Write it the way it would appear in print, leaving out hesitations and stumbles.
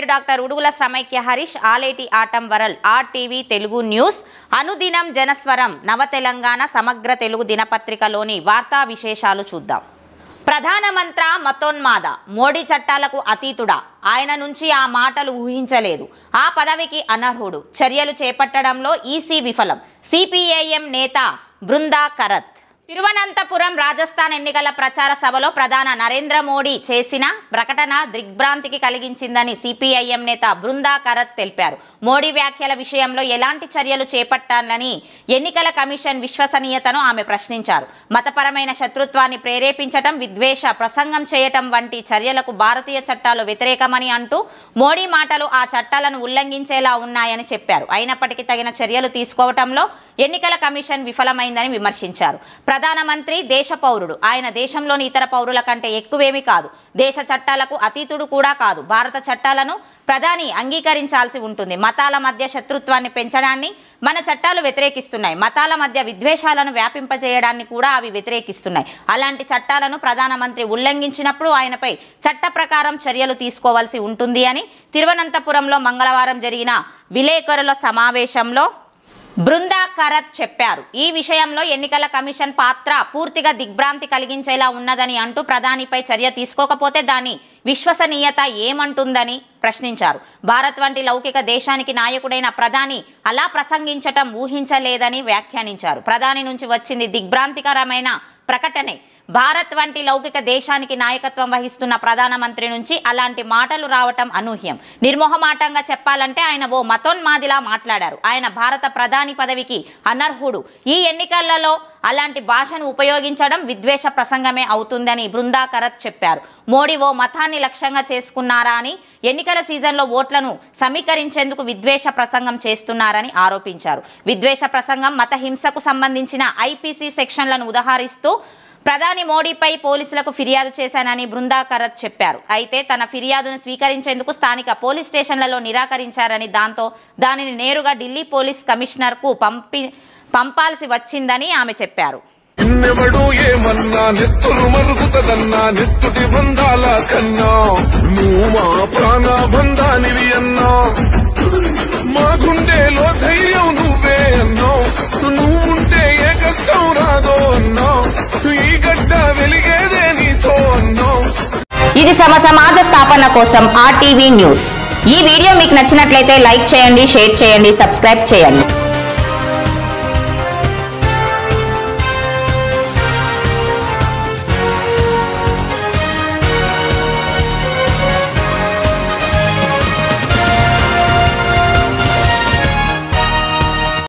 పేరు డాక్టర్ ఉడుగుల సమైక్య Harish, Aleti atom వరల్, RTV Telugu news, అనుదినం జనస్వరం, నవ తెలంగాణ, సమగ్ర తెలుగు దినపత్రికలోని వార్తా విశేషాలు చూద్దాం. ప్రధానమంత్రి మతోన్మాద, మోడీ చట్టాలకు అతీతుడా, ఆయన నుంచి ఆ మాటలు ఊహించలేదు, ఆ పదవికి అనర్హుడు, చర్యలు చేపట్టడంలో ఈసీ విఫలం, సిపిఐఎం నేత బృందా కరత్. తిరువనంతపురం రాజస్థాన్ ఎన్నికల ప్రచార సభలో ప్రధాని నరేంద్ర మోడీ చేసిన ప్రకటన దిగ్భ్రాంతికి కలిగించిందని సిపిఐఎం నేత బృందా కరత్ తెలిపారు. మోడీ వ్యాఖ్యల విషయంలో ఎలాంటి చర్యలు చేపట్టాలని ఎన్నికల కమిషన్ విశ్వసనీయతను ఆమె ప్రశ్నించారు. మతపరమైన శత్రుత్వాన్ని ప్రేరేపించటం, విద్వేష ప్రసంగం చేయటం వంటి చర్యలకు భారతీయ చట్టాలు వ్యతిరేకమని అంటూ మోడీ మాటలు ఆ చట్టాలను ఉల్లంఘించేలా ఉన్నాయని చెప్పారు. అయినప్పటికీ తగిన చర్యలు తీసుకోవటంలో ఎన్నికల కమిషన్ విఫలమైందని విమర్శించారు. ప్రధానమంత్రి దేశ పౌరుడు, ఆయన దేశంలోని ఇతర పౌరుల కంటే ఎక్కువేమీ కాదు, దేశ చట్టాలకు అతీతుడు కూడా కాదు. భారత చట్టాలను ప్రధాని అంగీకరించాల్సి ఉంటుంది. మతాల మధ్య శత్రుత్వాన్ని పెంచడాన్ని మన చట్టాలు వ్యతిరేకిస్తున్నాయి. మతాల మధ్య విద్వేషాలను వ్యాపింపజేయడాన్ని కూడా అవి వ్యతిరేకిస్తున్నాయి. అలాంటి చట్టాలను ప్రధానమంత్రి ఉల్లంఘించినప్పుడు ఆయనపై చట్ట ప్రకారం చర్యలు తీసుకోవాల్సి ఉంటుంది అని తిరువనంతపురంలో మంగళవారం జరిగిన విలేకరుల సమావేశంలో బృందా కరత్ చెప్పారు. ఈ విషయంలో ఎన్నికల కమిషన్ పాత్ర పూర్తిగా దిగ్భ్రాంతి కలిగించేలా ఉన్నదని అంటూ ప్రధానిపై చర్య తీసుకోకపోతే దాని విశ్వసనీయత ఏమంటుందని ప్రశ్నించారు. భారత్ వంటి లౌకిక దేశానికి నాయకుడైన ప్రధాని అలా ప్రసంగించటం ఊహించలేదని వ్యాఖ్యానించారు. ప్రధాని నుంచి వచ్చింది దిగ్భ్రాంతికరమైన ప్రకటనే. భారత్ వంటి లౌకిక దేశానికి నాయకత్వం వహిస్తున్న ప్రధానమంత్రి నుంచి అలాంటి మాటలు రావటం అనూహ్యం. నిర్మోహమాటంగా చెప్పాలంటే ఆయన ఓ మతోన్మాదిలా మాట్లాడారు. ఆయన భారత ప్రధాని పదవికి అనర్హుడు. ఈ ఎన్నికలలో అలాంటి భాషను ఉపయోగించడం విద్వేష ప్రసంగమే అవుతుందని బృందా కరత్ చెప్పారు. మోడీ ఓ మతాన్ని లక్ష్యంగా చేసుకున్నారా అని, ఎన్నికల సీజన్లో ఓట్లను సమీకరించేందుకు విద్వేష ప్రసంగం చేస్తున్నారని ఆరోపించారు. విద్వేష ప్రసంగం, మత హింసకు సంబంధించిన ఐపీసీ సెక్షన్లను ఉదహరిస్తూ ప్రధాని మోడీపై పోలీసులకు ఫిర్యాదు చేశానని బృందా కరత్ చెప్పారు. అయితే తన ఫిర్యాదును స్వీకరించేందుకు స్థానిక పోలీస్ స్టేషన్లలో నిరాకరించారని, దాంతో దానిని నేరుగా ఢిల్లీ పోలీస్ కమిషనర్కు పంపాల్సి వచ్చిందని ఆమె చెప్పారు. ఇది సమాజ స్థాపన కోసం ఆర్టీవీ న్యూస్. ఈ వీడియో మీకు నచ్చినట్లయితే లైక్ చేయండి, షేర్ చేయండి, సబ్స్క్రైబ్ చేయండి.